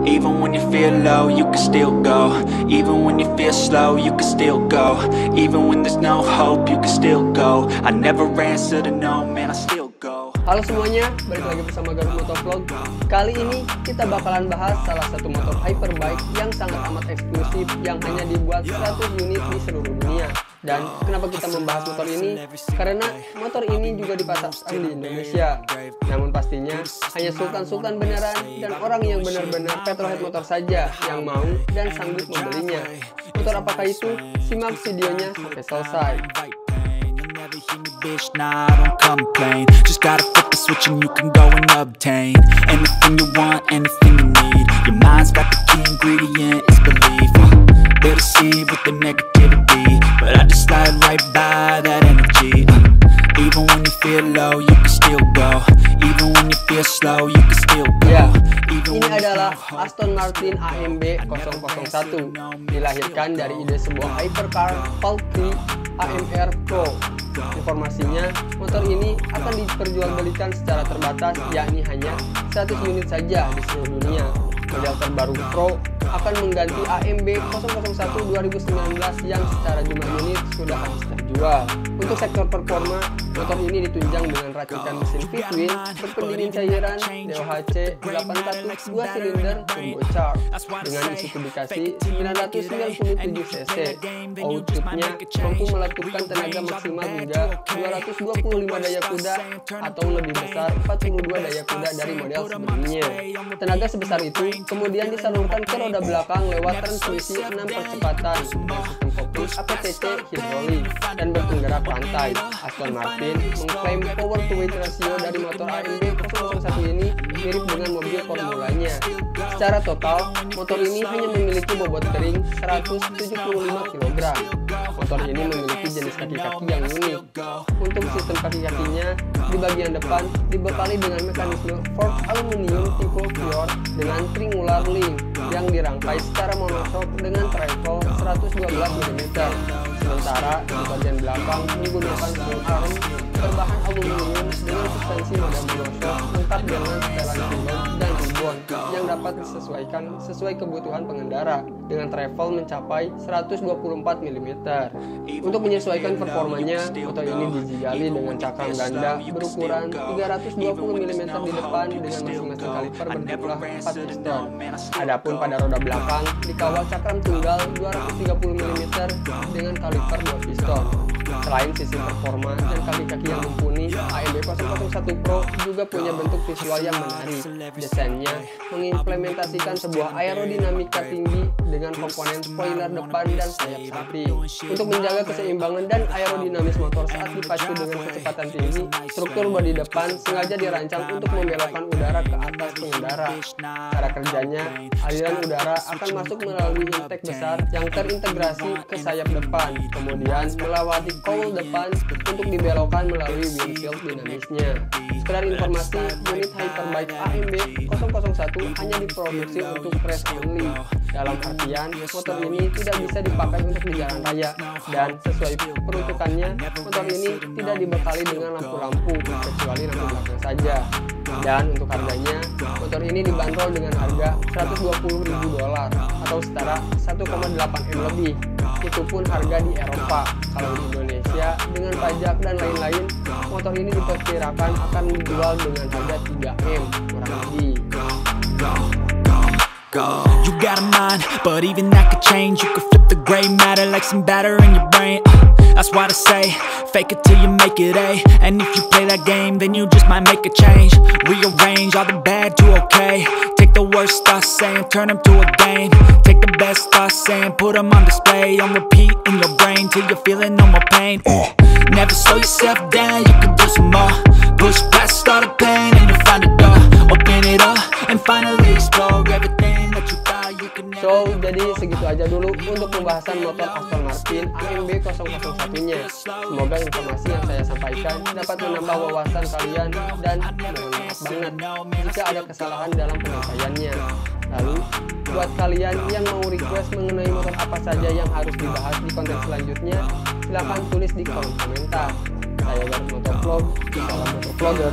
Even when you feel low, you can still go. Even when you feel slow, you can still go. Even when there's no hope, you can still go. I never answer to no, man, I still go. Halo semuanya, balik lagi bersama Garut Motovlog. Kali ini kita bakalan bahas salah satu motor hyperbike yang sangat amat eksklusif yang hanya dibuat 100 unit di seluruh dunia. Dan kenapa kita membahas motor ini? Karena motor ini juga dipasarkan di Indonesia. Namun pastinya hanya sultan-sultan beneran dan orang yang benar-benar petrolhead motor saja yang mau dan sanggup membelinya. Motor apakah itu? Simak videonya sampai selesai. Bitch, nah, I don't complain. Just gotta flip the switch and you can go and obtain anything you want, anything you need. Your mind's got the key ingredient, it's belief. They'll deceive with the negativity, but I just slide right by that energy. Even when you feel low, you can still go. Even when you feel slow, you can still go. Ya, ini adalah Aston Martin AMB 001, dilahirkan dari ide sebuah hypercar Valkyrie AMR Pro. Informasinya, motor ini akan diperjualbelikan secara terbatas, yakni hanya 100 unit saja di seluruh dunia. Model terbaru Pro akan mengganti AMB 001 2019 yang secara jumlah unit sudah habis terjual. Untuk sektor performa, motor ini ditunjang dengan racikan mesin V-twin berpendingin cairan DOHC 81 2 silinder turbocharged dengan isi kubikasi 997 cc. Outputnya mampu melakukan tenaga maksimal hingga 225 daya kuda atau lebih besar 42 daya kuda dari model sebelumnya. Tenaga sebesar itu kemudian disalurkan ke roda belakang lewat transmisi 6 percepatan dan sistem kopling APTC hidrolik dan berpenggerak lantai. Aston Martin mengklaim power to weight ratio dari motor AMB 001 ini mirip dengan mobil formulanya. Secara total, motor ini hanya memiliki bobot kering 175 kg. Motor ini memiliki jenis kaki-kaki yang unik. Untuk sistem kaki-kakinya, di bagian depan dibekali dengan mekanisme fork aluminium tipe Fjord dengan triangular link yang dirangkai secara monoshock dengan travel 112 mm. Sementara di bagian belakang menggunakan full arm berbahan aluminium dengan suspensi model monoshock lengkap dengan setelan pilot dan ribbon yang dapat disesuaikan sesuai kebutuhan pengendara dengan travel mencapai 124 mm. Untuk menyesuaikan performanya, motor ini dijigali dengan cakram ganda berukuran 320 mm di depan dengan masing-masing kaliper berjumlah 4 piston. Adapun pada roda belakang dikawal cakram tunggal 230 mm dengan kaliper 2 piston. Selain sisi performa dan kaki-kaki yang mumpuni, AMB 001 Pro juga punya bentuk visual yang menarik. Desainnya mengimplementasikan sebuah aerodinamika tinggi dengan komponen spoiler depan dan sayap samping. Untuk menjaga keseimbangan dan aerodinamis motor saat dipacu dengan kecepatan tinggi, struktur bodi depan sengaja dirancang untuk membelokkan udara ke atas pengendara. Cara kerjanya, aliran udara akan masuk melalui intake besar yang terintegrasi ke sayap depan, kemudian melewati cowl depan untuk dibelokkan melalui windshield dinamisnya. Sekedar informasi, unit hyperbike AMB 001 hanya diproduksi untuk race only. Dalam artian, motor ini tidak bisa dipakai untuk di jalan raya, dan sesuai peruntukannya, motor ini tidak dibekali dengan lampu-lampu, kecuali lampu belakang saja. Dan untuk harganya, motor ini dibanderol dengan harga $120.000 atau setara 1,8 M lebih. Itu pun harga di Eropa. Kalau di Indonesia, dengan pajak dan lain-lain, motor ini diperkirakan akan dijual dengan harga 3 M kurang lebih. You got a mind, but even that could change. You could flip the gray matter like some batter in your brain. That's why I say, fake it till you make it A. And if you play that game, then you just might make a change. Rearrange all the bad to okay. Take the worst thoughts saying, turn them to a game. Take the best thoughts saying, put them on display. On repeat in your brain till you're feeling no more pain. Never slow yourself down, you can do some more. Push past all the pain and you'll find a door. Open it up and finally explore everything that you thought you could never. So, jadi segitu aja dulu untuk pembahasan motor Aston Martin AMB 001-nya. Semoga informasi yang saya sampaikan dapat menambah wawasan kalian dan mohon maaf banget jika ada kesalahan dalam penyampaiannya. Lalu, buat kalian yang mau request mengenai motor apa saja yang harus dibahas di konten selanjutnya, silahkan tulis di kolom komentar. Saya Garut Motovlog, salam motovlogger.